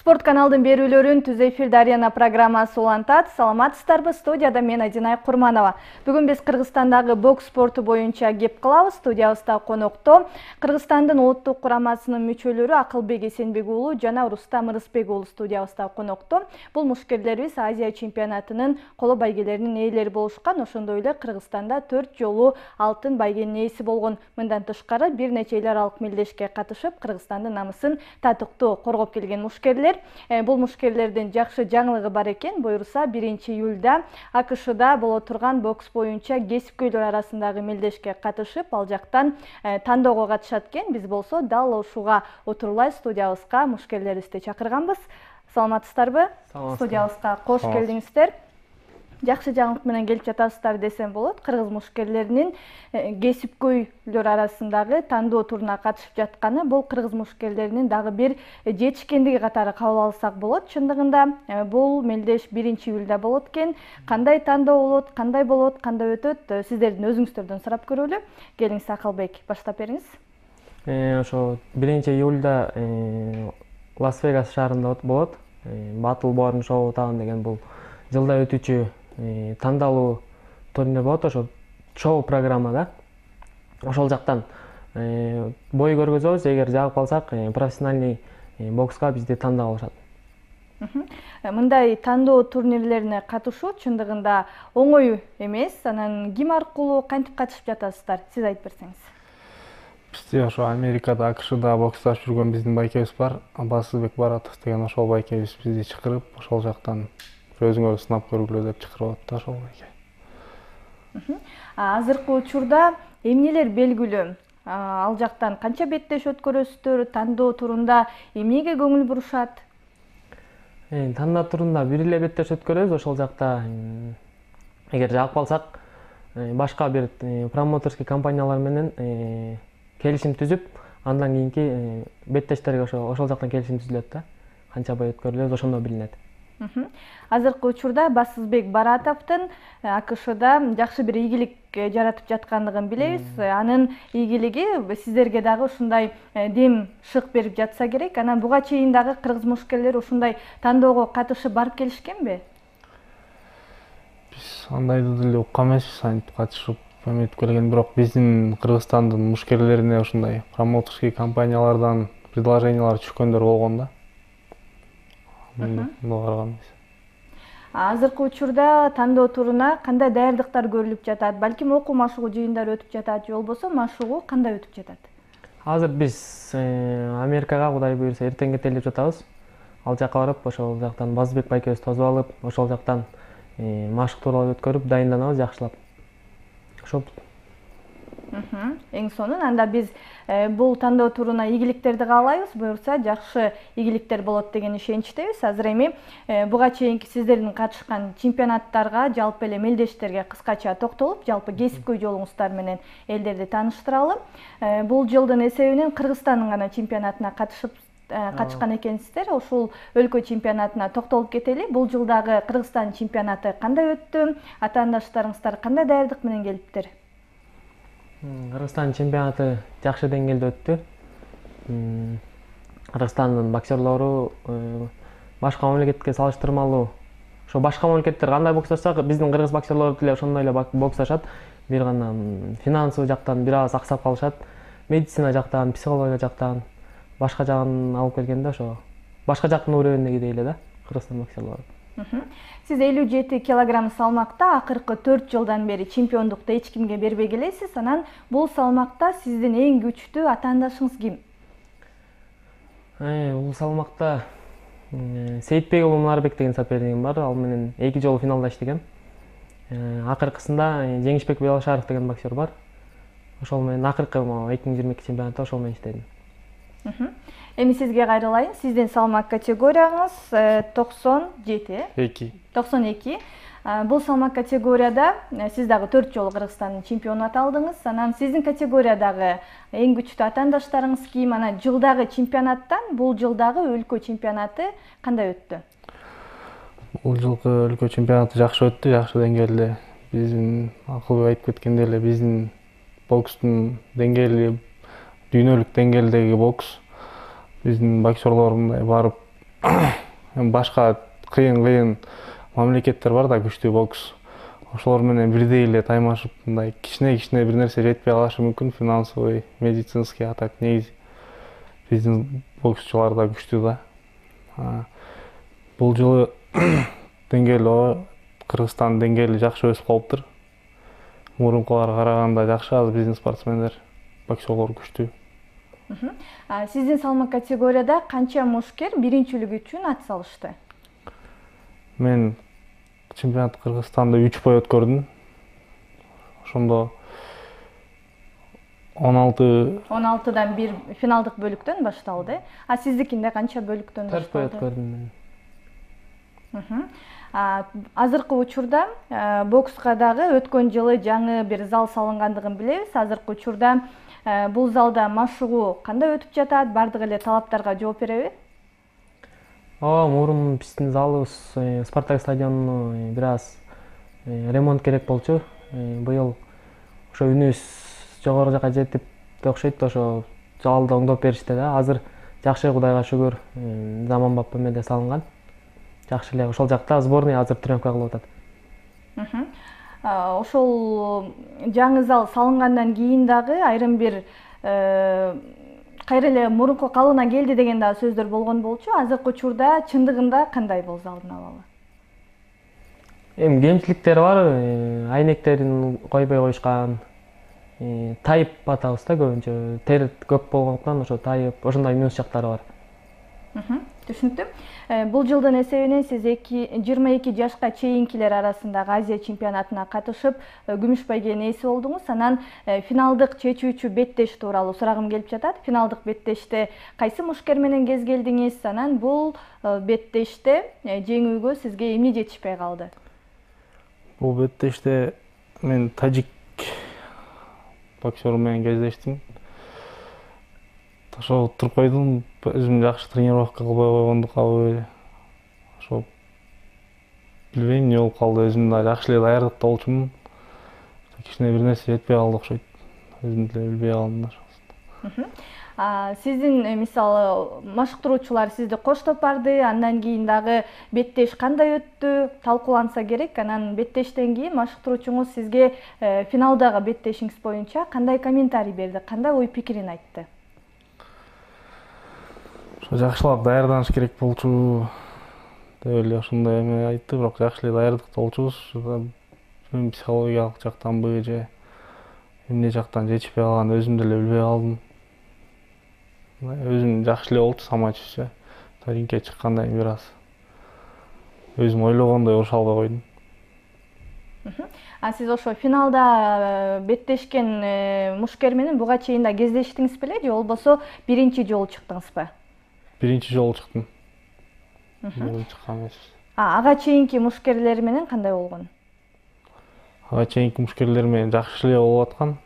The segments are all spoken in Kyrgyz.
Sport каналдын берүүлөрүн Түз эфирде Арена программасы улантат. Саламатсыздарбы, студияда мен Адинай Курманова. Бүгүн биз Кыргызстандагы бокс спорту боюнча кеп кылабыз. Студиябызда конокто Кыргызстандын улуттук курамасынын мүчөлөрү Акылбек Эсенбек уулу жана Рустам Ырысбек уулу студиябызда конокто. Бул мушкерлерибиз Азия чемпионатынын коло байгелеринин ээлери болушкан. Ошондой эле Кыргызстанда 4 жолу алтын байгенин ээси болгон. Мындан тышкары бир нече эл аралык мелдешке катышып, Кыргызстандын намысын татыктуу коргоп келген мушкерлер. Бул мушкерлердин жакшы жаңылыгы бар экен. Буюрса 1-июлда АКШда боло турган бокс боюнча кесипкөйлөр арасындагы мелдешке катышып, ал жактан тандоого катышат экен. Биз болсо дал ушуга отурлай студиябызга мушкерлерибизди чакырганбыз. Саламатсыздарбы? Студиябызга кош келдиңиздер. Жакшы жаңылык менен келип жатасыздар десем болот. Кыргыз мушкерлеринин кесипкөйлөр арасындагы тандоо туруна катышып жатканы бул кыргыз мушкерлеринин дагы бир жетишкендиги катары кабыл алсак болот. Чындыгында бул мелдеш 1-июлда болот экен. Кандай тандоо болот, кандай өтөт, сиздердин өзүңүздөрдөн сурап көрөлү. Келиңиз, Акылбек, баштап бериңиз. Ошо 1-июлда Лас-Вегас шаарында болот. Battle Born Showdown деген бул жылда өтүүчү тандалуу турнир болот. Ошо шоу программада. Ошол жактан бой көргөзөбүз. Эгер жагып калсак, профессиональный бокска бизди тандап алышат. Мындай тандоо турнирлерине катышуу чындыгында оңой эмес. Анан ким аркылуу кантип катышып жатасыздар? Сиз айтып берсеңиз. Бизде ошо Америкада, АКШда боксташып жүргөн биздин байкебиз бар. Аббасбек Баратов деген ошол байкебиз бизди чакырып, ошол жактан өзүңөр сынап көргүлө деп чакырып атты ошол байке. Азыркы учурда эмнелер белгилүү? Ал жактан канча беттеш өткөрөсүздөр? Тандоо турунда эмнеге көңүл бурушат? Тандоо турунда бир эле беттеш өткөрөбүз. Ошол жакта эгер жагып калсак, башка бир промоутерский компаниялар менен келишим түзүп, андан кийинки беттештерге ошол жактан келишим түзүлөт да. Канча бой өткөрүлөт, ошондо билинет. Азыркы учурда Аббасбек Баратовдун АКШда жакшы бир ийгилик жаратып жаткандыгын билебиз. Анын ийгилиги сиздерге дагы ушундай дем шык берип жатса керек. Анан буга чейин дагы кыргыз мушкерлер ушундай тандоого катышып барып келишкенби? Биз андайды деле уккан эмеспиз, антип катышып эметип келген, бирок биздин Кыргызстандын мушкерлерине ушундай промоутерский компаниялардан предложениялар түшкөндөр болгон да. Азыркы учурда тандоо туруна кандай даярдыктар көрүлүп жатат? Балким окуу машыгуу жыйындар өтүп жатат, же болбосо машыгуу кандай өтүп жатат? Азыр биз Америкага Кудай буйрса эртең кетели деп жатабыз. Ал жака барып, ошол жактан Базбек байкебиз тосуп алып, ошол жактан машык тууралуу өткөрүп, дайынданабыз жакшылап. Ошол. Эң сонун, анда биз бул тандоо туруна ийгиликтерди каалайбыз. Буюрса жакшы ийгиликтер болот деген ишеничтебиз. Азыр эми буга чейинки сиздердин катышкан чемпионаттарга, жалпы эле мелдештерге кыскача токтолуп, жалпы кесипкөй жолуңуздар менен элдерди тааныштыралы. Бул жылдын эсебинен Кыргызстандын гана чемпионатына катышкан экенсиздер. Ошол өлкө чемпионатына токтолуп кетели. Бул жылдагы Кыргызстан чемпионаты кандай өттү? Атаандаштарыңыздар кандай даярдык менен келиптир? Кыргызстан чемпионаты жакшы деңгээлде өттү. Кыргызстандын боксерлору башка мамлекетке салыштырмалуу, ошо башка мамлекеттер кандай боксташса, биздин кыргыз боксерлор деле ошондой эле боксташат. Бир гана финансовый жактан бир аз аксап калышат. Медицина жактан, психология жактан, башка жагын алып келгенде ошо башка жактын уровенде дейли да, Кыргызстан боксерлору. Сиз 57 килограмм салмакта акыркы 4 жылдан бери чемпиондукту эч кимге бербей келесиз. Анан бул салмакта сиздин эң күчтүү атаандашыңыз ким? Бул салмакта Сейитбек уулу Мунарбек деген сопернигим бар. Ал менен 2 жолу финалда иштегем. Акыркысында Жеңишбек Белошаров деген боксер бар. Ошол менен акыркы 2022 чемпионатта ошол менен иштедим. Эми сизге кайрылайын. Сиздин салмак категорияңыз 92. 92. Бул салмак категорияда сиз дагы 4 жолу Кыргызстандын чемпиону аталдыңыз. Анан сиздин категориядагы эң күчтүү атаандаштарыңыз ким? Анан жылдагы чемпионаттан бул жылдагы өлкө чемпионаты кандай өттү? Бул жылкы өлкө чемпионаты жакшы өттү, жакшы деңгээлде. Биздин Акылбек айтып кеткендей эле биздин бокстун деңгээли дүйнөлүк деңгээлдеги бокс. Биздин боксерлор барып башка кыйын мамлекеттер бар да, күчтүү бокс. Ошолор менен бирдей эле таймашып, мындай кичине бир нерсе жетпей калышы мүмкүн, финансовый, медицинский, а так негизи биздин боксчулар да күчтүү да. Бул жылы деңгээли Кыргызстан деңгээли жакшы өсүп калыптыр. Мурункуларга караганда жакшы, азыр биздин спортсмендер, боксерлор күчтүү. Сиздин салмак категорияда канча мушкер биринчилик үчүн ат салышты? Мен чемпионат Кыргызстанда 3 бой өткөрдүм. Ошондо 16дан бир финалдык бөлүктөн башталды. Сиздикинде канча бөлүктөн башталды? 4 бой өткөрдүм мен. Азыркы учурда бокска дагы өткөн жылы жаңы бир зал салынгандыгын билебиз. Азыркы учурда бул залда машыгуу кандай өтүп жатат? Бардык эле талаптарга жооп береби? Мурун биздин залыбыз Спартак стадионуна бир аз ремонт керек болчу. Быйыл ошо үнүбүз жогору жака жетип окшойт, ошо залды оңдоп беришти да. Азыр жакшы, Кудайга шүгүр, заманбап эмеде салынган. Жакшы эле, ошол жакта сборный азыр тренировка кылып атат. Ошол жаңы зал салынгандан кийин дагы айрым бир кайра эле мурунку калыбына келди деген да сөздөр болгон болчу. Азыркы учурда чындыгында кандай бул залдын абалы? Эми кемчиликтери бар, айнектерин койбой коюшкан. Тайып атабыз да көбүнчө. Тер көп болгондуктан ошо тайып, ошондой минус жактары бар. Түшүнүктү. Бул жылдын эсебинен сиз 22 жашка чейинкилер арасындагы Азия чемпионатына катышып, күмүш байгенин ээси болдуңуз. Анан финалдык чечүүчү беттеш тууралуу сурагым келип жатат. Финалдык беттеште кайсы мушкер менен кезгелдиңиз? Анан бул беттеште жеңүүгө сизге эмне жетишпей калды? Бул беттеште мен тажик боксер менен кездештим. Ошо туруп койдум, өзүм жакшы тренировка кылбай койгондукабы, ошо билбейм эмне болуп калды, өзүм да жакшы эле даярдыкта болчумун. Кичине бир нерсе жетпей калды окшойт. Өзүм деле билбей калдым да. Сиздин мисалы машыктыруучулар сизди коштоп барды, андан кийин дагы беттеш кандай өттү талкууланса керек. Анан беттештен кийин машыктыруучуңуз сизге финалдагы беттешиңиз боюнча кандай комментарий берди, кандай ой пикирин айтты? Жакшылап даярданыш керек болчу деп эле ошондой эме айтты, бирок жакшы эле даярдыкта болчубуз. Психологиялык жактанбы же эмне жактан жетишпей калган өзүм деле билбей калдым. Өзүм жакшы эле болчу самочувствие. Рингке чыккандан кийин бир аз өзүм ойлогондой уруша албай койдум. Сиз ошо финалда беттешкен мушкер менен буга чейин да кездештиңиз беле же болбосо биринчи жолу чыктыңызбы? Биринчи жолу чыктым. Бул чыккан эмес. Ага чейинки мушкерлер менен кандай болгон? Ага чейинки мушкерлер менен жакшы эле болуп аткан.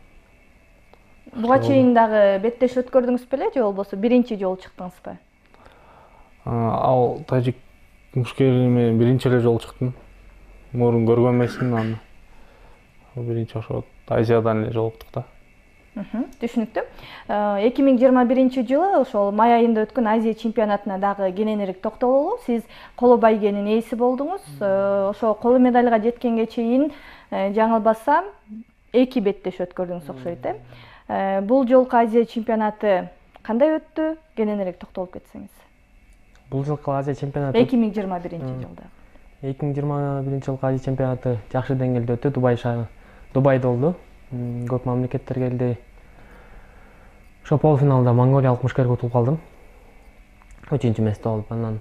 Буга чейин дагы беттеш өткөрдүңүз беле же болбосо биринчи жолу чыктыңызбы? Ал тажик мушкери менен биринчи эле жолу чыктым. Мурун көргөн эмесмин аны. Биринчи ошо Азиядан эле жолуктук да. Түшүнүктүү. 2021 жылы ошол май айында өткөн Азия чемпионатына дагы кененирээк токтололу. Сиз коло байгенин ээси болдуңуз. Ошо коло медальга жеткенге чейин жаңылбасам 2 беттеш өткөрдүңүз окшойт, Бул жолку Азия чемпионаты кандай өттү? Кененирээк токтолуп кетсеңиз. Бул жылкы Азия чемпионаты 2021 жылда. 2021 жылкы Азия чемпионаты жакшы деңгээлде өттү. Дубайда болду. Көп мамлекеттер келди. Ошо полуфиналда монголиялык мушкерге утулуп калдым. 3-нчи месте болуп, анан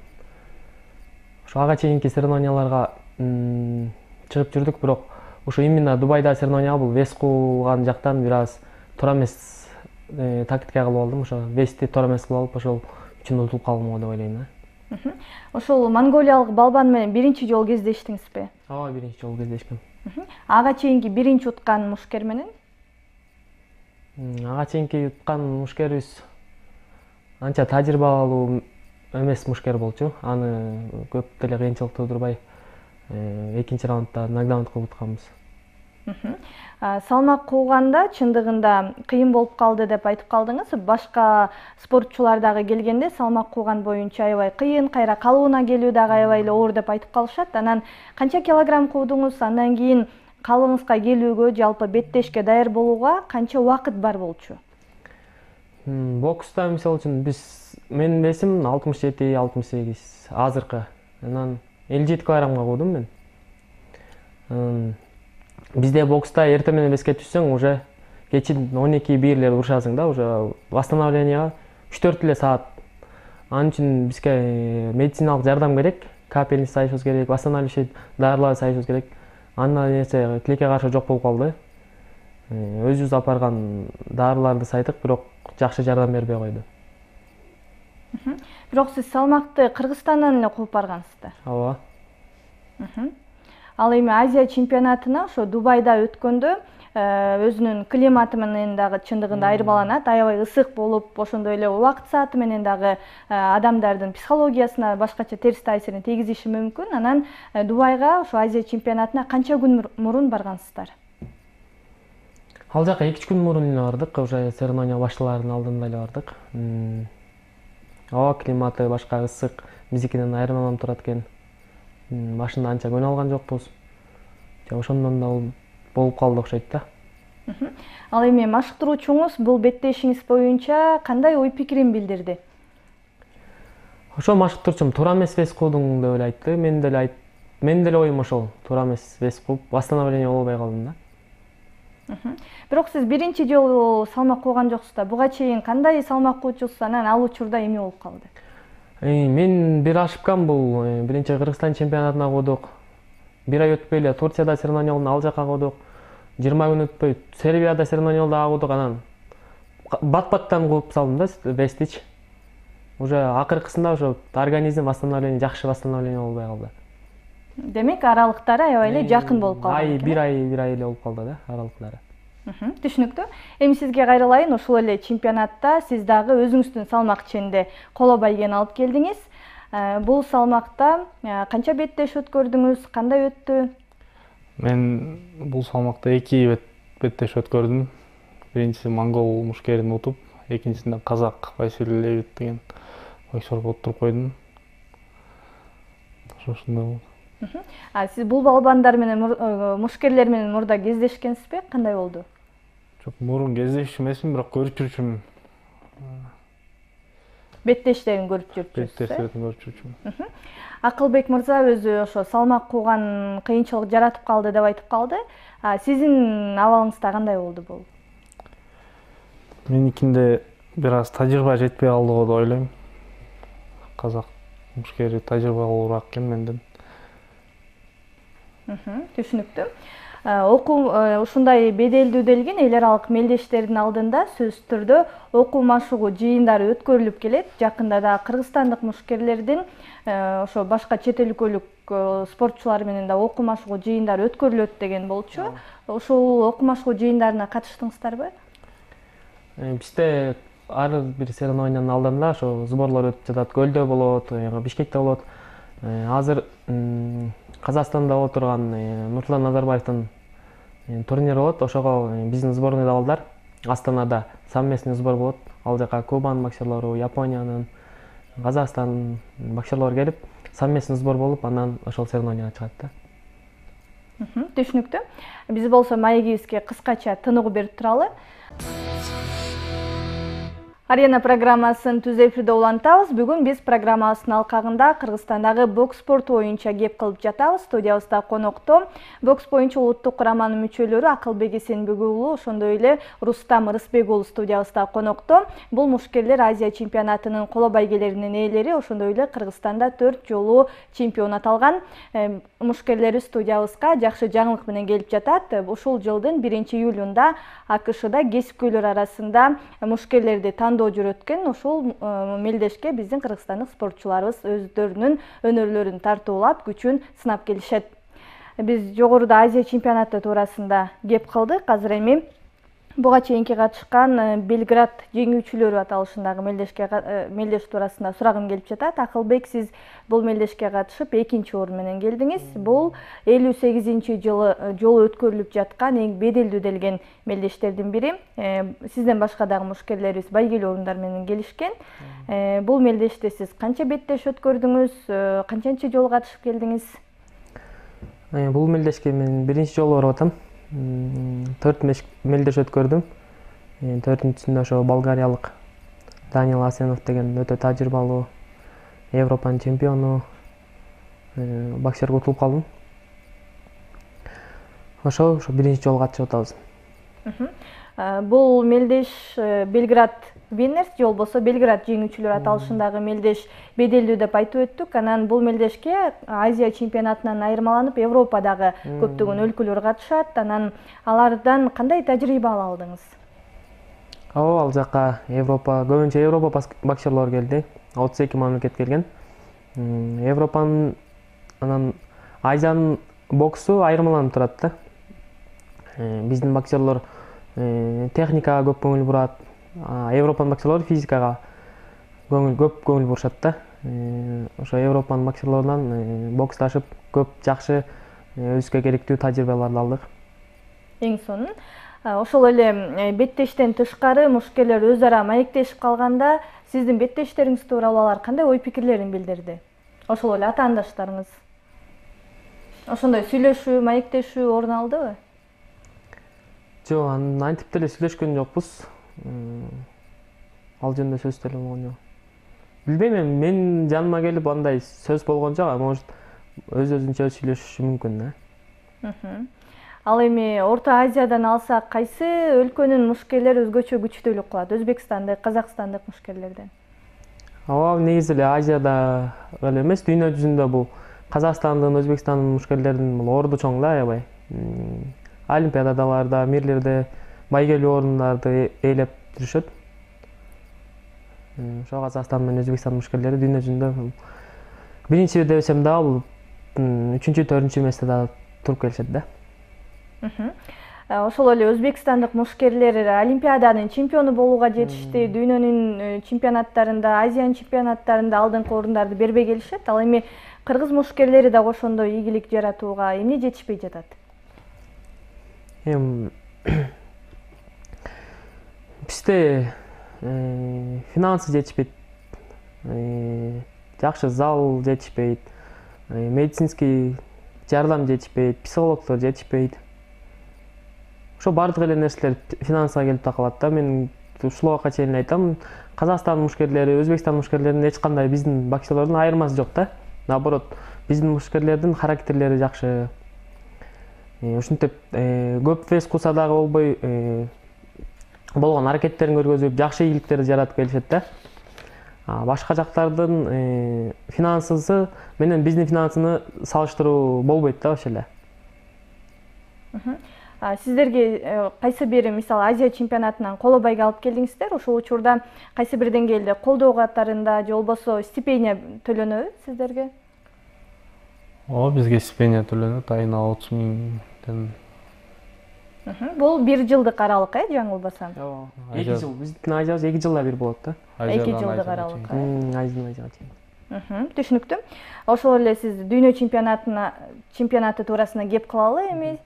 ошо ага чейинки соревнованияларга чыгып жүрдүк, бирок ошо именно Дубайда соревнования бул вес кууган жактан бир аз туура эмес тактика кылып алдым. Ошо вести туура эмес кылып алып, ошол үчүн утулуп калдым го деп ойлойм. Ошол монголиялык балбан менен биринчи жолу кездештиңизби? Ооба, биринчи жолу кездешкем. Ага чейинки биринчи уткан мушкер менен? Ага чейинки уткан мушкерибиз анча тажрыйбалуу эмес мушкер болчу. Аны көп деле кыйынчылык туудурбай экинчи раундда нокдаун кылып утканбыз. Салмак кууганда чындыгында кыйын болуп калды деп айтып калдыңыз. Башка спортчулар дагы келгенде салмак кууган боюнча аябай кыйын, кайра калыбына келүү дагы аябай эле оор деп айтып калышат. Анан канча килограмм куудуңуз? Андан кийин калыбыңызга келүүгө, жалпы беттешке даяр болууга канча убакыт бар болчу? Бокста мисалы үчүн менин весим 67-68 азыркы. Анан 57 килограммга куудум мен. Бизде бокста эртең менен веске түссөң, уже кечин 12-1 урушасың да, уже восстановленияга 3-4 эле саат. Анын үчүн бизге медициналык жардам керек, капельница сайышыбыз керек, восстанавливающий дарылар сайышыбыз керек. Андан нерсе тилекке каршы жок болуп калды. Өзүбүз апарган дарыларды сайдык, бирок жакшы жардам бербей койду. Бирок сиз салмакты Кыргызстандан эле кууп баргансыздар. Ооба. Ал эми Азия чемпионатына ошо Дубайда өткөндө өзүнүн климаты менен дагы чындыгында айырмаланат, аябай ысык болуп, ошондой эле убакыт сааты менен дагы адамдардын психологиясына башкача терс таасирин тийгизиши мүмкүн. Анан Дубайга ошо Азия чемпионатына канча күн мурун баргансыздар? Ал жака 2 күн мурун эле бардык, уже церемония башталаарынын алдында эле бардык. Аба климаты башка ысык, биздикинен айырмаланып турат экен. Башында анча көнө алган жокпуз. Ошондон да болуп калды окшойт да. Ал эми машыктыруучуңуз бул беттешиңиз боюнча кандай ой пикирин билдирди? Ошо машыктыруучум туура эмес вес куудуң деп эле айтты. Менин деле оюм ошол. Туура эмес вес кууп, восстановление болбой калдым да. Бирок сиз биринчи жолу салмак кууган жоксуз да. Буга чейин кандай салмак куучусуз, анан ал учурда эмне болуп калды? Мен бир ошибкам бул. Биринчи Кыргызстан чемпионатына куудук. Бир ай өтпөй эле Турцияда соревнования болду, ал жака куудук. 20 күн өтпөй Сербияда соревнования болду, ага куудук. Анан бат-баттан кууп салдым да вестич. Уже акыркысында ошо организм восстановление, жакшы восстановление болбой калды. Демек аралыктары аябай эле жакын болуп калган. Бир ай эле болуп калды да аралыктары. Түшүнүктүү. Эми сизге кайрылайын, ушул эле чемпионатта сиз дагы өзүңүздүн салмак ченинде коло байгени алып келдиңиз. Бул салмакта канча беттеш өткөрдүңүз, кандай өттү? Мен бул салмакта 2 беттеш өткөрдүм. Биринчиси монгол мушкерин утуп, экинчисинде казак Василий Левит деген боксерго отуруп койдум. Ошондой болду. Сиз бул балбандар менен, мушкерлер менен мурда кездешкенсизби? Кандай болду? Жок, мурун кездешчү эмесмин, бирок көрүп жүрчүмүн. Беттештерин көрүп жүрчүсүз. Беттештерин көрүп жүрчүмүн. Акылбек мырза өзү ошо салмак кууган кыйынчылык жаратып калды деп айтып калды. Сиздин абалыңызда кандай болду бул? Меникинде бир аз тажрыйба жетпей калды го деп ойлойм. Казак мушкери тажрыйбалуураак экен менден. Түшүнүктүү. Ушундай беделдүү делген эл аралык мелдештердин алдында сөзсүз түрдө окуу машыгуу жыйындары өткөрүлүп келет. Жакында да кыргызстандык мушкерлердин ошо башка чет өлкөлүк спортчулар менен да окуу машыгуу жыйындары өткөрүлөт деген болчу. Ошол окуу машыгуу жыйындарына катыштыңыздарбы? Бизде ар бир соревнованиянын алдында ошо сборлор өтүп жатат. Көлдө болот, Бишкекте болот. Азыр Казакстанда отурган Нурсултан Назарбаевдин турнири болот. Ошого биздин сборныйда балдар Астанада совместный сбор болот. Ал жака Кубанын боксерлору, Япониянын, Казакстандын боксерлору келип, совместный сбор болуп, анан ошол соревнованияга чыгат да. Түшүнүктүү. Биз болсо маегибизге кыскача тыныгуу берип туралы. Арена программасын түз эфирде улантабыз. Бүгүн биз программабыздын алкагында Кыргызстандагы бокс спорту боюнча кеп кылып жатабыз. Студиябызда конокто бокс боюнча улуттук кураманын мүчөлөрү Акылбек Эсенбек уулу, ошондой эле Рустам Ырысбек уулу студиябызда конокто. Бул мушкерлер Азия чемпионатынын коло байгелеринин ээлери, ошондой эле Кыргызстанда 4 жолу чемпион аталган мушкерлери студиябызга жакшы жаңылык менен келип жатат. Ушул жылдын 1-июлунда АКШда кесипкөйлөр арасында мушкерлерди тандоо жүрөткөн. Ушул мелдешке биздин кыргызстандык спортчуларыбыз өздөрүнүн өнөрлөрүн тартуулап, күчүн сынап келишет. Биз жогоруда Азия чемпионаты туурасында кеп кылдык. Азыр эми Буга чейинки катышкан Белград жеңүүчүлөрү аталышындагы мелдеш туурасында сурагым келип жатат. Акылбек, сиз бул мелдешке катышып 2-орун менен келдиңиз. Бул 58-жылы жолу өткөрүлүп жаткан эң беделдүү делген мелдештердин бири. Сизден башка дагы мушкерлерибиз байгелүү орундар менен келишкен. Бул мелдеште сиз канча беттеш өткөрдүңүз, канчанчы жолу катышып келдиңиз? Бул мелдешке мен биринчи жолу барып атам. 4 мелдеш өткөрдүм. 4-сүндө ошо болгариялык Даниил Асенов деген өтө тажрыйбалуу Европанын чемпиону боксерге утулуп калдым. Ошо биринчи жолу катышып атабыз. Бул мелдеш Белград Winners же болбосо Белград жеңүүчүлөр аталышындагы мелдеш беделдүү деп айтып өттүк. Анан бул мелдешке Азия чемпионатынан айырмаланып Европадагы көптөгөн өлкөлөр катышат. Анан алардан кандай тажрыйба ала алдыңыз? Ал жака көбүнчө Европа боксерлор келди. 32 мамлекет келген. Европанын анан Азиянын боксу айырмаланып турат да. Биздин боксерлор техникага көп көңүл бурат. Европанын боксерлору физикага көп көңүл бурушат да. Ошо Европанын боксерлорунан боксташып көп жакшы өзүбүзгө керектүү тажрыйбаларды алдык. Эң сонун. Ошол эле беттештен тышкары мушкерлер өз ара маектешип калганда сиздин беттештериңиз тууралуу алар кандай ой пикирлерин билдирди? Ошол эле атаандаштарыңыз. Ошондой сүйлөшүү, маектешүү орун алдыбы? Жок, антип деле сүйлөшкөн жокпуз. Ал жөнүндө сөз деле болгон жок. Билбейм, мен жаныма келип андай сөз болгон жок, может өз-өзүнчө сүйлөшүшү мүмкүн да. Ал эми Орто Азиядан алсак, кайсы өлкөнүн мушкерлери өзгөчө күчтүүлүк кылат? Өзбекстандык, Казакстандык мушкерлерден? Негизи эле Азияда эле эмес, дүйнө жүзүндө бул Казакстандын, Өзбекстандын мушкерлеринин бул орду чоң да, аябай. Олимпиадаларда, мирлерде байгелүү орундарды ээлеп жүрүшөт. Ошо Казакстан менен Өзбекстан мушкерлери дүйнө жүзүндө биринчи десем дагы бул 3-4 месте да туруп келишет да. Ошол эле өзбекстандык мушкерлер Олимпиаданын чемпиону болууга жетишти, дүйнөнүн чемпионаттарында, Азиянын чемпионаттарында алдыңкы орундарды бербей келишет. Ал эми кыргыз мушкерлери дагы ошондой ийгилик жаратууга эмне жетишпей жатат? Бизде финансы жетишпейт, жакшы зал жетишпейт, медицинский жардам жетишпейт, психологдор жетишпейт. Ошо бардык эле нерселер финансыга келип такалат да. Мен ушул убакка чейин айтам, Казакстан мушкерлери, Өзбекстан мушкерлеринин эч кандай биздин боксерлордун айырмасы жок да. Наоборот, биздин мушкерлердин характерлери жакшы. Ушинтип көп вес куса дагы болбой болгон аракеттерин көргөзүп, жакшы ийгиликтерди жаратып келишет да. Башка жактардын финансысы менен биздин финансыны салыштыруу болбойт да ошол эле. Сиздерге кайсы бир, мисалы, Азия чемпионатынан коло байга алып келдиңиздер? Ошол учурда кайсы бир деңгээлде колдоо катарында же болбосо стипендия төлөнөбү сиздерге? Бизге стипендия төлөнөт, айына 30 000 Бул 1 жылдык аралык, жаңылбасам? 2 жыл. Биздин айыбыз 2 жылда бир болот да. 2 жылдык аралык. Айыбыз Түшүнүктүү. Ошол эле сиз дүйнө чемпионаты туурасында кеп кылалы эми.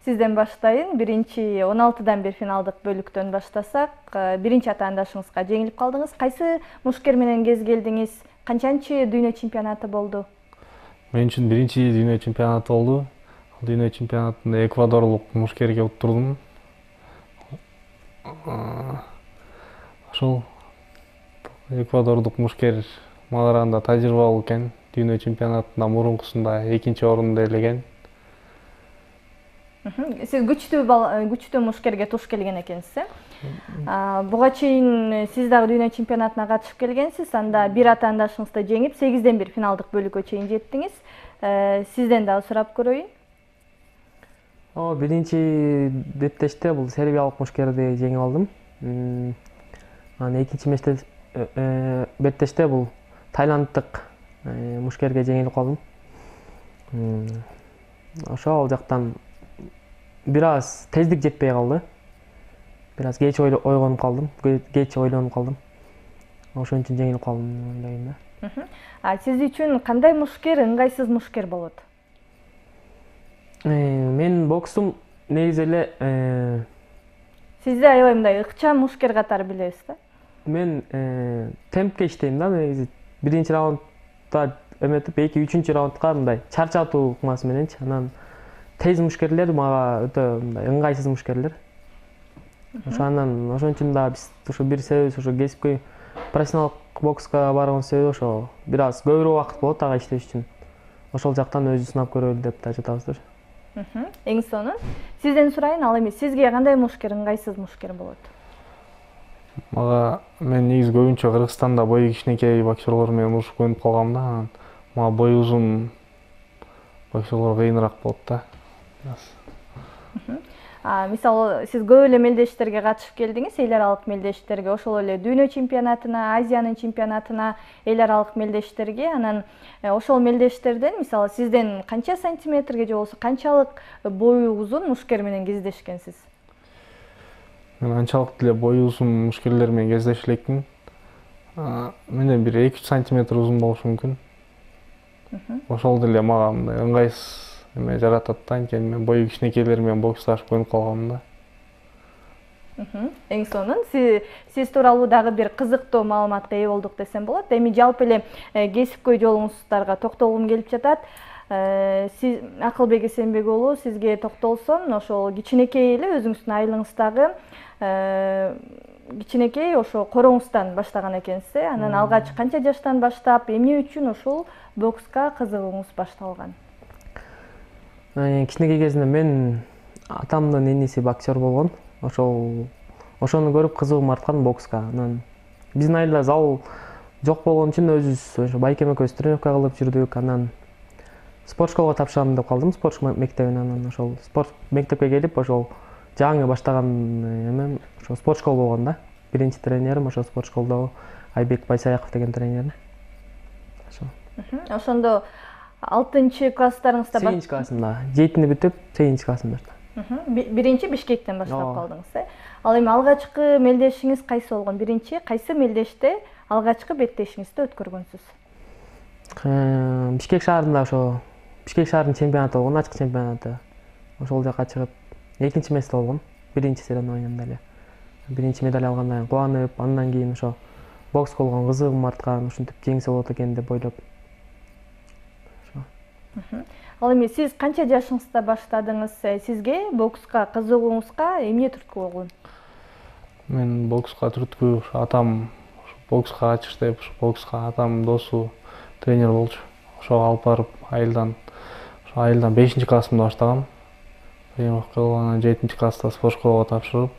Сизден баштайын. Биринчи 16дан бир финалдык бөлүктөн баштасак, биринчи атаандашыңызга жеңилип калдыңыз. Кайсы мушкер менен кезгелдиңиз? Канчанчы дүйнө чемпионаты болду? Мен үчүн биринчи дүйнө чемпионаты болду. Дүйнө чемпионатында эквадорлук мушкерге уттурдум. Ошол эквадорлук мушкер мага караганда тажрыйбалуу экен. Дүйнө чемпионатында мурункусунда 2-орунду ээлеген. Сиз күчтүү мушкерге туш келген экенсиз. Буга чейин сиз дагы дүйнө чемпионатына катышып келгенсиз. Анда бир атаандашыңызды жеңип 8ден 1 финалдык бөлүккө чейин жеттиңиз. Сизден дагы сурап көрөйүн. Биринчи беттеште бул сербиялык мушкерди жеңип алдым. Анан экинчи беттеште бул тайланддык мушкерге жеңилип калдым. Ошо ал жактан бир аз тездик жетпей калды. Biraz geç oygonуп kaldım. Geç ойлонуп kaldım. Ошон үчүн жеңилип калдым ойлойм да. Сиз үчүн кандай мушкер ыңгайсыз мушкер болот? Мен боксум негизи эле Сизди аябай мындай ыкчам мушкер катары билебиз да. мен темпке иштейм да негизи. Биринчи раундда эметип, 2-3 раундка мындай чарчатуу ыкмасы мененчи. Анан тез мушкерлер мага өтө мындай ыңгайсыз мушкерлер. Ошон үчүн да биз ошо бир себеби ошо кесипкөй профессионалдык бокска барган себеби ошо бир аз көбүрөөк убакыт болот ага иштеш үчүн. Ошол жактан өзү сынап көрөлү деп да жатабыз да. Эң сонун сизден сурайын, ал эми сизге кандай мушкер ыңгайсыз мушкер болот? Мага мен негизи көбүнчө Кыргызстанда бою кичинекей боксерлор менен урушуп көйнүп калгам да. Анан мага бою узун боксерлор кыйыныраак болот да. Мисалы, сиз көп эле мелдештерге катышып келдиңиз, эл аралык мелдештерге, ошол эле дүйнө чемпионатына, Азиянын чемпионатына, эл аралык мелдештерге. Анан ошол мелдештерден мисалы сизден канча сантиметрге же болбосо канчалык бою узун мушкер менен кездешкенсиз? Мен анчалык деле бою узун мушкерлер менен кездеше элекмин. Менден бир 2-3 сантиметр узун болушу мүмкүн. Ошол деле мага мындай ыңгайсыз эме жаратат да, анткени мен бою кичинекейлер менен боксташып көйнүп калгам да. Эң сонун сиз тууралуу дагы бир кызыктуу маалыматка ээ болдук десем болот. Эми жалпы эле кесипкөй жолуңуздарга токтолгум келип жатат. Сиз Акылбек Эсенбек уулу, сизге токтолсом, ошол кичинекей эле өзүңүздүн айылыңыздагы кичинекей ошо короңуздан баштаган экенсиз. Анан алгач канча жаштан баштап, эмне үчүн ошол бокска кызыгууңуз башталган? Кичинекей кезинде мен атамдын эниси боксер болгон. Ошону көрүп кызыгым арткан бокска. Анан биздин айылда зал жок болгон үчүн өзүбүз ошо байкем экөөбүз тренировка кылып жүрдүк. Анан спорт школго тапшырам деп калдым, спорт мектебине. Анан ошол спорт мектепке келип, ошол жаңы баштаган эмем ошо спорт школ болгон да. Биринчи тренерим ошо спорт школдогу Айбек Байсаяков деген тренер. Ошондо 6-класстарыңызда 8-классымда, 7-ни бүтүп 8-классымда. Биринчи Бишкектен баштап калдыңыз. Ал эми алгачкы мелдешиңиз кайсы болгон? Биринчи кайсы мелдеште алгачкы беттешиңизди өткөргөнсүз? Бишкек шаарында ошо Бишкек шаарынын чемпионаты болгон, ачык чемпионаты. Ошол жака чыгып, экинчи месте болгом. Биринчи соревнованиямда эле. Биринчи медаль алгандан кийин кубанып, андан кийин ошо бокска болгон кызыгым арткан, ушинтип жеңсе болот экен деп ойлоп. Ал эми сиз канча жашыңызда баштадыңыз? Сизге бокска кызыгууңузга эмне түрткү болгон? Мен бокска түрткү атам бокска ачыш деп, бокска атам досу тренер болчу. Ошого алып барып айылдан 5-классымда баштагам. Тренировка кылып, анан 7-класста спорт школго тапшырып,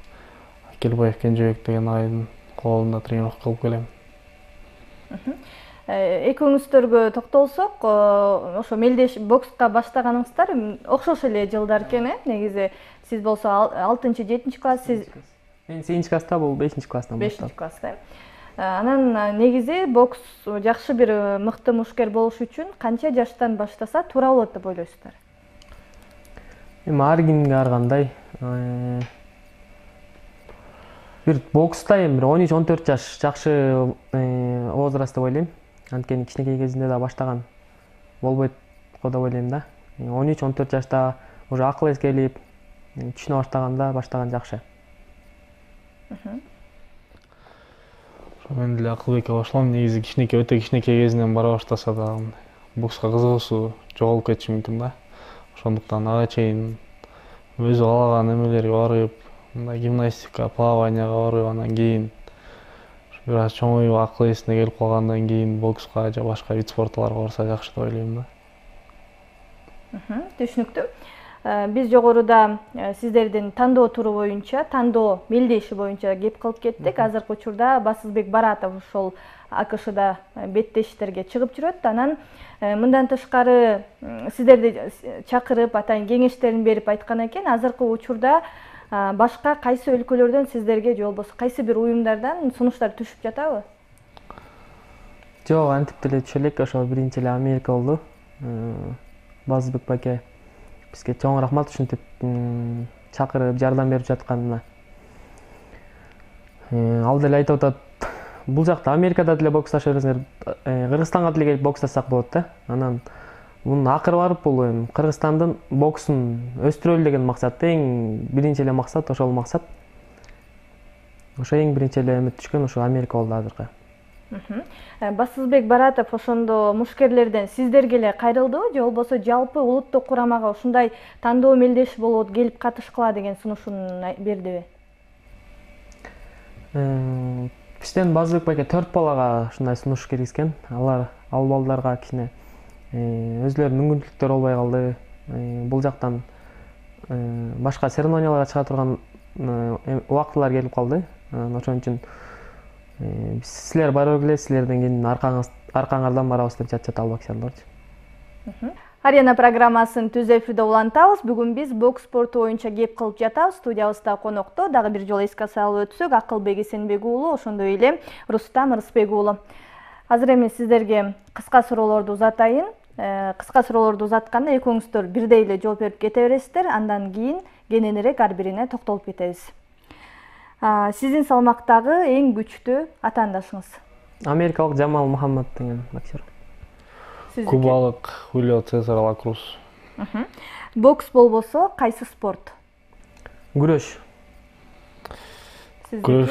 Акелбаев Кенжебек деген айылдын колунда тренировка кылып келем. Экөөңүздөргө токтолсок, ошо мелдеш бокска баштаганыңыздар окшош эле жылдар экен, негизи сиз болсо 6-7-класс, сиз мен 8-класста, бул 5-класстан баштап. 5-класста. Анан негизи бокс жакшы бир мыкты мушкер болуш үчүн канча жаштан баштаса туура болот деп ойлойсуздар? Эми ар кимге ар кандай. Бир бокста эми 13-14 жаш жакшы возраст деп ойлойм. Анткени кичинекей кезинде да баштаган болбойт го деп ойлойм да. 13-14 жашта уже акыл эс келип, түшүнө баштаганда баштаган жакшы. Мен деле Акылбекке башлам, негизи өтө кичинекей кезинен бара баштаса да бокска кызыгуусу жоголуп кетиши мүмкүн да. Ошондуктан ага чейин өзү каалаган эмелерге барып, мындай гимнастика, плаванияга барып, анан кийин бир аз чоңоюп акыл эсине келип калгандан кийин бокска же башка вид спорттолорго барса жакшы деп ойлойм да. Түшүнүктүү. Биз жогоруда сиздердин тандоо туру боюнча, тандоо мелдеши боюнча кеп кылып кеттик. Азыркы учурда Басылбек Баратов ошол АКШда беттештерге чыгып жүрөт. Анан мындан тышкары сиздерди чакырып, атайын кеңештерин берип айткан экен. Азыркы учурда башка кайсы өлкөлөрдөн сиздерге же болбосо кайсы бир уюмдардан сунуштар түшүп жатабы? Жок, антип деле түшө элек. Ошо биринчи эле Америка болду. Басылбек байке бизге чоң рахмат, ушинтип чакырып, жардам берип жатканына. Ал деле айтып атат, бул жакта Америкада деле боксташа бересиңер, Кыргызстанга деле келип бокстасак болот да. Анан мунун акыры барып бул эми Кыргызстандын боксун өстүрөлү деген максат, эң биринчи эле максат, ошол максат. Ошо эң биринчи эле үмүт түшкөн ошо Америка болду азыркы. Басызбек Баратов ошондо мушкерлерден сиздерге эле кайрылдыбы, же болбосо жалпы улуттук курамага ушундай тандоо мелдеш болот, келип катышкыла деген сунушун бердиби? Бизден Басызбек байке 4 балага ушундай сунуш киргизген. Ал балдарга кичине өзлөрүнүн мүмкүнчүлүктөрү болбой калды. Бул жактан башка церемонияларга чыга турган убактылар келип калды. Ошон үчүн силер бара бергиле, силерден кийин аркаңардан барабыз деп жатышат ал боксерлорчу. Арена программасын түз эфирде улантабыз. Бүгүн биз бокс спорту боюнча кеп кылып жатабыз. Студиябызда конокто дагы бир жолу эске салып өтсөк, Акылбек Эсенбек уулу, ошондой эле Рустам Рысбек уулу. Азыр эми сиздерге кыска суроолорду узатайын. Кыска суроолорду узатканда экөөңүздөр бирдей эле жооп берип кете бересиздер. Андан кийин кененирээк ар бирине токтолуп кетебиз. Сиздин салмактагы эң күчтүү атаандашыңыз? Америкалык Джамал Мухаммад деген боксер. Кубалык Хулио Цезар Лакрус. Бокс болбосо кайсы спорт? Күрөш. Күрөш.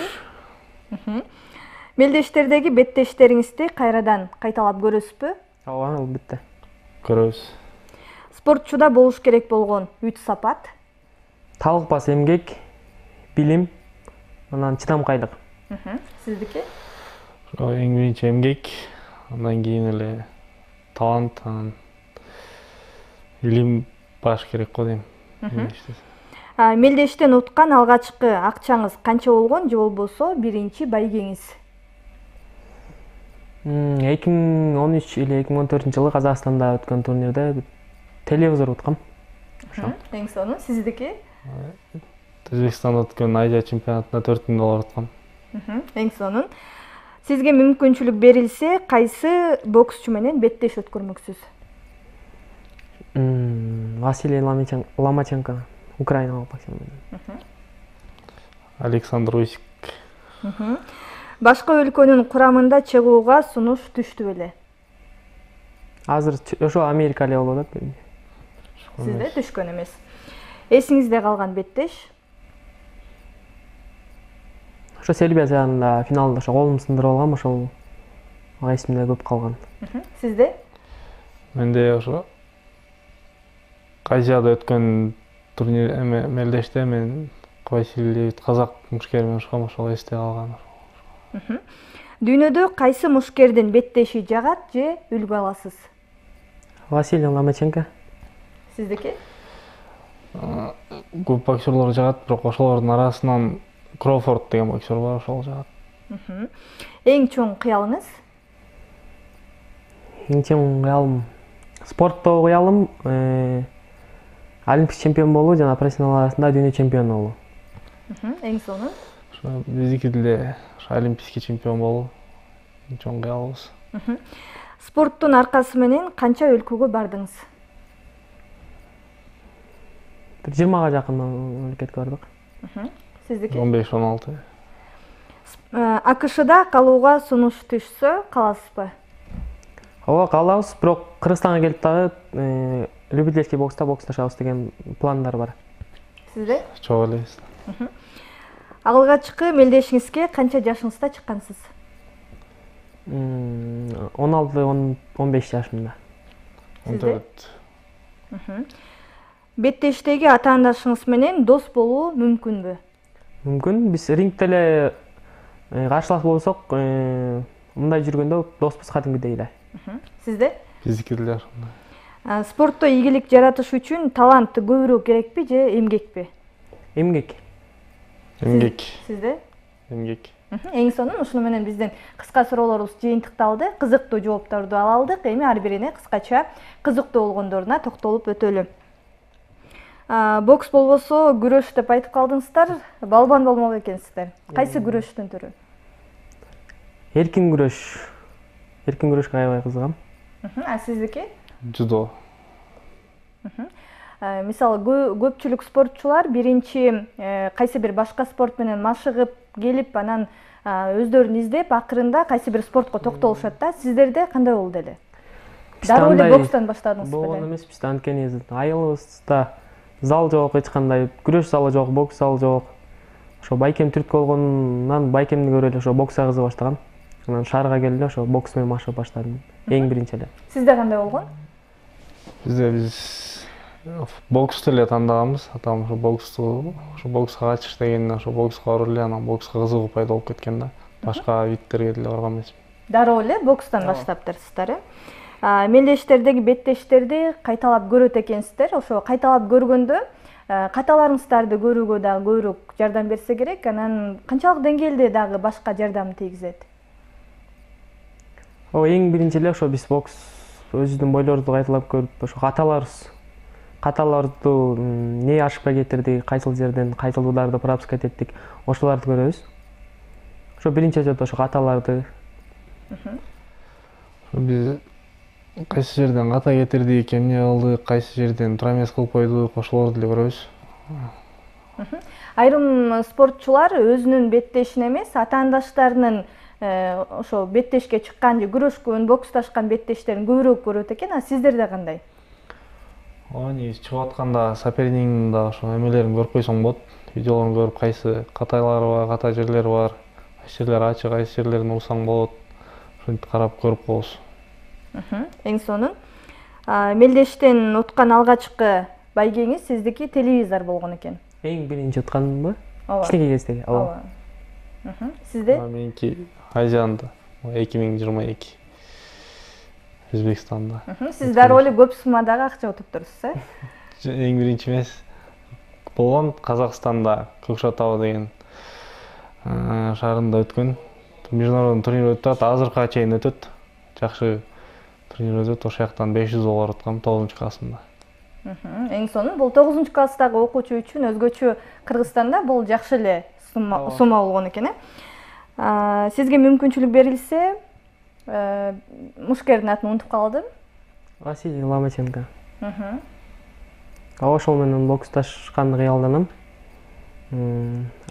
Мелдештердеги беттештериңизди кайрадан кайталап көрөсүзбү? Ооба, албетте. Көрөбүз. Спортчуда болуш керек болгон 3 сапат? Талыкпас эмгек, билим, анан чыдамкайлык. Сиздики? Эң биринчи эмгек, андан кийин эле талант, анан илим баш керек го дейм. Мелдештен уткан алгачкы акчаңыз канча болгон, же болбосо биринчи байгеңиз? 2013 или 2014 жылы Казакстанда өткөн турнирде телевизор уткам. Эң сонун сиздики? Өзбекстанда өткөн Азия чемпионатында $4000 уткам. Эң сонун. Сизге мүмкүнчүлүк берилсе, кайсы боксчу менен беттеш өткөрмөксүз? Василий Ломаченко, украиналык боксер менен. Александр Усик. Башка өлкөнүн курамында чыгууга сунуш түштү беле? Азыр ошо Америка эле болуп атат. Сизде түшкөн эмес. Эсиңизде калган беттеш? Ошо Сербия жагында финалда ошо колумду сындырып алгам, ошол эсимде көп калган. Сизде? Менде ошо Азияда өткөн турнир мелдеште мен Василий казак мушкер менен ушкам, ошол эсте калган. Дүйнөдө кайсы мушкердин беттеши жагат же үлгү аласыз? Василий Ломаченко. Сиздики? Көп боксерлор жагат, бирок ошолордун арасынан Кроуфорд деген боксер бар, ошол жагат. Эң чоң кыялыңыз? Эң чоң кыялым спорттогу кыялым олимпик чемпион болуу жана профессионал арасында дүйнө чемпиону болуу. Эң сонун. Ошо биздики деле олимпийский чемпион болуу эң чоң кыялыбыз. Спорттун аркасы менен канча өлкөгө бардыңыз? 20га жакын мамлекетке бардык. Сиздики? 15-16. АКШда калууга сунуш түшсө, каласызбы? Ооба, калабыз, бирок Кыргызстанга келип дагы любительский бокста боксташабыз деген пландар бар. Сизде? Чогуу элебиз. Алгачкы мелдешиңизге канча жашыңызда чыккансыз? 16-15 жашымда. 14. Беттештеги атаандашыңыз менен дос болуу мүмкүнбү? Мүмкүн. Биз рингде эле каршылаш болсок, мындай жүргөндө доспуз кадимкидей эле. Сизде? Биздики деле ошондой. Спортто ийгилик жаратыш үчүн талант көбүрөөк керекпи же эмгекпи? Эмгек. Эмгек. Сизде? Эмгек. Эң сонун, ушуну менен биздин кыска суроолорубуз жыйынтыкталды. Кызыктуу жоопторду ала алдык. Эми ар бирине кыскача кызыктуу болгондоруна токтолуп өтөлү. Бокс болбосо күрөш деп айтып калдыңыздар. Балбан болмок экенсиздер. Кайсы күрөштүн түрү? Эркин күрөш. Эркин күрөшкө аябай кызыгам. Сиздики? Judo. Мисалы көпчүлүк спортчулар биринчи кайсы бир башка спорт менен машыгып келип анан өздөрүн издеп акырында кайсы бир спортко токтолушат да. Сиздерде кандай болду эле? Дароо эле бокстан баштадыңызбы? болгон эмес биз, анткени айылыбызда зал жок, эч кандай күрөш залы жок, бокс залы жок. Ошо байкем түрткү болгондон байкемди көрүп эле ошо бокска кызыга баштагам. Анан шаарга келип эле ошо бокс менен машыгып баштадым. Эң биринчи эле. Сизде кандай болгон? Биз боксту эле тандаганбыз. Атам ошо бокска качыш дегенде ошо бокска барып эле анан бокска кызыгуу пайда болуп кеткен да. Башка видтерге деле барган эмесмин. Дароо эле бокстан баштаптырсыздар, мелдештердеги беттештерди кайталап көрөт экенсиздер. Ошо кайталап көргөндө каталарыңыздарды көрүүгө дагы көбүрөөк жардам берсе керек. Анан канчалык деңгээлде дагы башка жардам тийгизет? Эң биринчи эле ошо биз бокс өзүбүздүн бойлорубузду кайталап көрүп, ошо каталарды эмне ашыкпай кетирди, кайсыл жерден кайсыл ударды пропускать эттик, ошолорду көрөбүз. Ошо биринчи жолдо ошо каталарды биз кайсы жерден ката кетирдик, эмне кылдык, кайсы жерден туура эмес кылып койдук, ошолорду эле көрөбүз. Айрым спортчулар өзүнүн беттешин эмес, атаандаштарынын ошо беттешке чыккан же күрөшкөн, боксташкан беттештерин көбүрөөк көрөт экен. А сиздерде кандай? Негизи чыгып атканда соперниктин да ошо эмелерин көрүп койсоң болот. Видеолорун көрүп, кайсы каталары бар, ката жерлери бар, кайсы жерлери ачык, кайсы жерлерин урсаң болот. Ошентип карап көрүп коебуз. Эң сонун мелдештен уткан алгачкы байгеңиз сиздики телевизор болгон экен. Эң биринчи утканымбы? Ооба. Кичинекей кездеги. Ооба. Сизде? Меники Азияда 2022 Өзбекстанда. Сиз дароо эле көп суммадагы акча утуп турсуз, Эң биринчи эмес. Болгон Казакстанда Көкшетау деген шаарында өткөн. Международный турнир өтүп атат, азыркыга чейин өтөт. Жакшы турнир өтөт. Ошол жактан $500 уткам 9-классымда. Эң сонун. Бул 9-класстагы окуучу үчүн өзгөчө Кыргызстанда бул жакшы эле сумма болгон экен, Сизге мүмкүнчүлүк берилсе, мушкердин атын унутуп калдым. Василий Ломаченко. Ошол менен боксташканды кыялданам.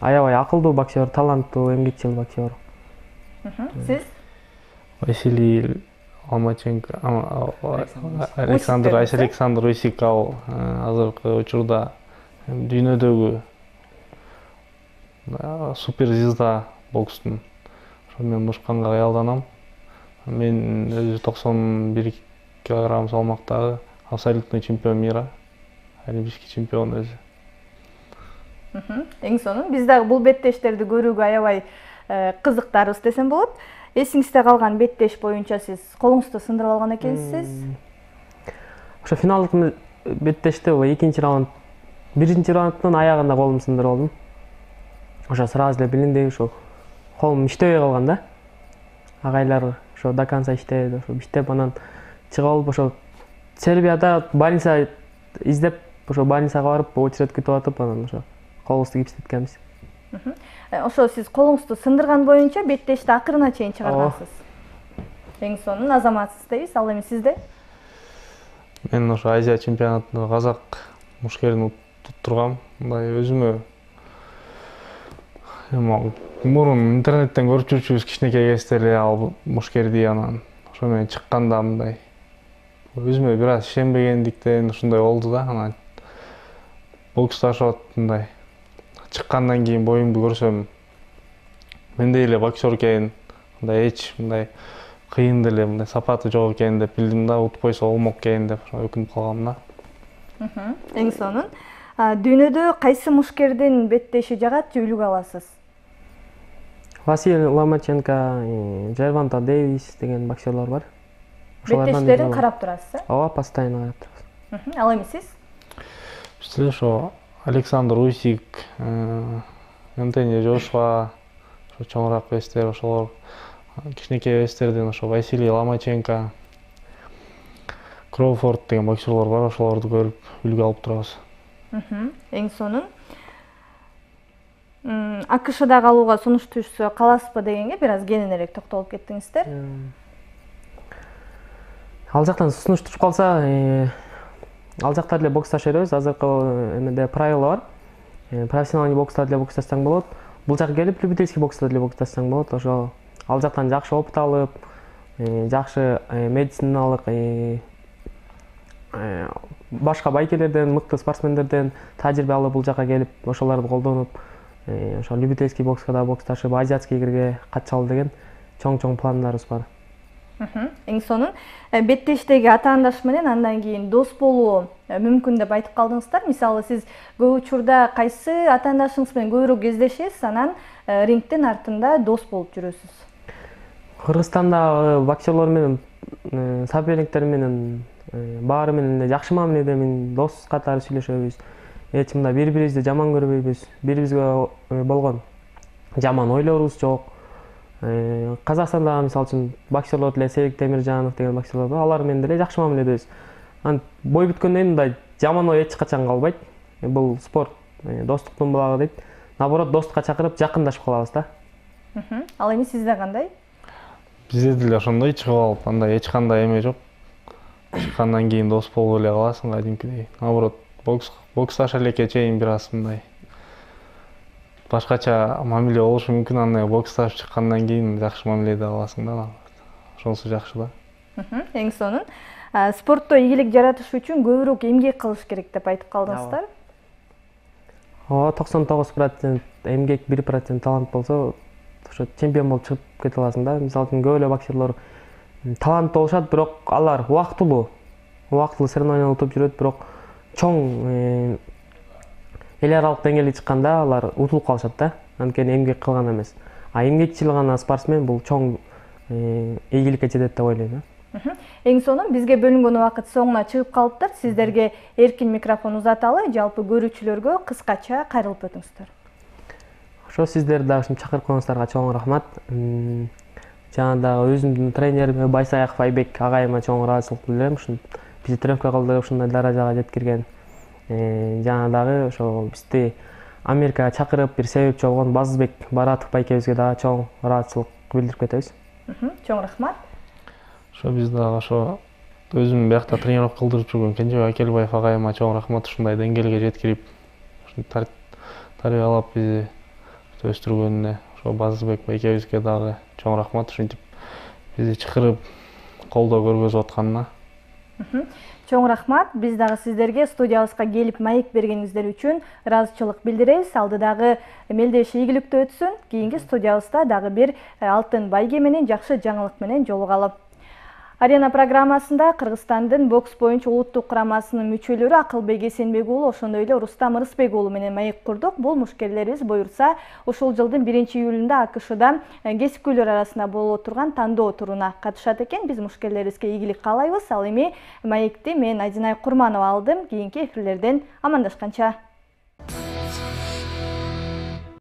Аябай акылдуу боксер, таланттуу, эмгекчил боксер. Сиз? Василий Ломаченко, Александр Усик азыркы учурда дүйнөдөгү суперзвезда бокстун. Ошо мен мушканга кыялданам. Мен өзү 91 килограмм салмактагы абсолютный чемпион мира, олимпийский чемпион өзү. Эң сонун. Биз дагы бул беттештерди көрүүгө аябай кызыктарбыз десем болот. Эсиңизде калган беттеш боюнча сиз колуңузду сындырып алган экенсиз. Ошо финалдык беттеште экинчи раунд, биринчи раундтун аягында колумду сындырып алдым. Ошо сразу эле билинди, ошо колум иштебей калган да. Агайлар ошо до конца иштеди, ошо иштеп анан чыгып алып, ошо Сербияда больница издеп, ошо больницага барып очередь күтүп атып, анан ошо колубузду гипстеткенбиз. Ошо сиз колуңузду сындырган боюнча беттешти акырына чейин чыгаргансыз. Эң сонун, азаматсыз дейбиз. Ал эми сизде? Мен ошо Азия чемпионатында казак мушкерин туттургам. Мындай өзүмө мурун интернеттен көрүп жүрчүбүз кичинекей кезде эле ал мушкерди, анан ошо менен чыкканда мындай өзүмө бир аз ишенбегендиктен ушундай болду да. Анан боксташып мындай чыккандан кийин боюмду көрсөм мендей эле боксер экен, мындай эч мындай кыйын деле мындай сапаты жок экен деп билдим да, утуп койсо болмок экен деп өкүнүп калгам да. Эң сонун. Дүйнөдө кайсы мушкердин беттеши жагат же үлгү аласыз? Василий Ломаченко, Жервонта Дэвис деген боксерлор бар. Беттештерин карап турасыз, Ооба, постоянно карап турабыз. Ал эми сиз? Биз ошо Александр Усик, Антонио Жошуа, ошо чоңураак вестер, ошолор кичинекей вестерден ошо Василий Ломаченко, Кроуфорд деген боксерлор бар, ошолорду көрүп үлгү алып турабыз. Эң сонун. АКШда калууга сунуш түшсө каласызбы дегенге бир аз кененирээк токтолуп кеттиңиздер. Ал жактан сунуш түшүп калса, ал жакта эле боксташа беребиз. Азыркы эмеде правила бар. Профессиональный бокста эле боксташсаң болот. бул жака келип любительский бокста деле боксташсаң болот. Ошо ал жактан жакшы опыт алып, жакшы медициналык башка байкелерден, мыкты спортсмендерден тажрыйба алып бул жака келип, ошолорду колдонуп, ошо любительский бокска да боксташып, азиатский игрге катышалы деген чоң пландарыбыз бар. Эң сонун беттештеги ата-андаш менен андан кийин дос болуу мүмкүн деп айтып калдыңыздар. Мисалы, сиз көп учурда кайсы ата-андашыңыз менен көбүрөөк кездешесиз, анан рингдин артында дос болуп жүрөсүз? Кыргызстандагы боксерлор менен, соперниктер менен, баары менен жакшы мамиледе мен дос катары сүйлөшөбүз. Эч кимде бири-бирибизди жаман көрбөйбүз. Бирибизге болгон жаман ойлорубуз жок. Казакстанда мисалы үчүн боксерлор деле Серик Темиржанов деген боксерлор бар. Алар менен деле жакшы мамиледебиз. Бой бүткөндөн кийин мындай жаман ой эч качан калбайт. Бул спорт достуктун булагы дейт. Наоборот, достукка чакырып жакындашып калабыз да. Ал эми сизде кандай? Бизде деле ошондой чыгып алып, андай эч кандай эме жок. Чыккандан кийин дос болуп эле каласың кадимкидей. Наоборот, боксташа элекке чейин бир аз мындай башкача мамиле болушу мүмкүн, андай боксташып чыккандан кийин жакшы мамиледе каласың да. Ошонусу жакшы да. Эң сонун. Спортто ийгилик жаратыш үчүн көбүрөөк эмгек кылыш керек деп айтып калдыңыздар. 99% эмгек, 1% талант болсо, ошо чемпион болуп чыгып кете аласың да. Мисалы үчүн көп эле боксерлор таланттуу болушат, бирок алар убактылуу соревнования утуп жүрөт, бирок чоң эл аралык деңгээлге чыкканда алар утулуп калышат да. Анткени эмгек кылган эмес. Эмгекчил гана спортсмен бул чоң ийгиликке жетет деп ойлойм. Эң сонун, бизге бөлүнгөн убакыт соңуна чыгып калыптыр. Сиздерге эркин микрофон узаталы, жалпы көрүүчүлөргө кыскача кайрылып өтүңүздөр. Ошо сиздерди дагы ушинтип чакыртканыңыздарга чоң рахмат. Жана дагы өзүмдүн тренериме Байсаяков Айбек агайыма чоң ыраазычылык билдирем. Ушинтип бизди тренировка кылдырып, ушундай даражага жеткирген. Жана дагы ошо бизди Америкага чакырып бир себепчи болгон Базызбек Баратов байкебизге дагы чоң ыраазычылык билдирип кетебиз. Чоң рахмат. Ошо биз дагы ошо өзүм биякта тренировка кылдырып жүргөн Кенжебек Акелбаев агайыма чоң рахмат, ушундай деңгээлге жеткирип, тарбиялап бизди өстүргөнүнө. Ошо Базызбек байкебизге дагы чоң рахмат, ушинтип бизди чакырып колдоо көргөзүп атканына. Чоң рахмат. Биз дагы сиздерге студиябызга келип маек бергениңиздер үчүн ыраазычылык билдиребиз. Алдыдагы мелдеш ийгиликтүү өтсүн. Кийинки студиябызда дагы бир алтын байге менен жакшы жаңылык менен жолугалы. Арена программасында Кыргызстандын бокс боюнча улуттук курамасынын мүчөлөрү Акылбек Эсенбек уулу, ошондой эле Рустам Ырысбек уулу менен маек курдук. Бул мушкерлерибиз буюрса, ушул жылдын 1-июлунда АКШда кесипкөйлөр арасында боло турган тандоо туруна катышат экен. Биз мушкерлерибизге ийгилик каалайбыз. Ал эми маекти мен Адинай Курманова алдым. Кийинки эфирлерден амандашканча.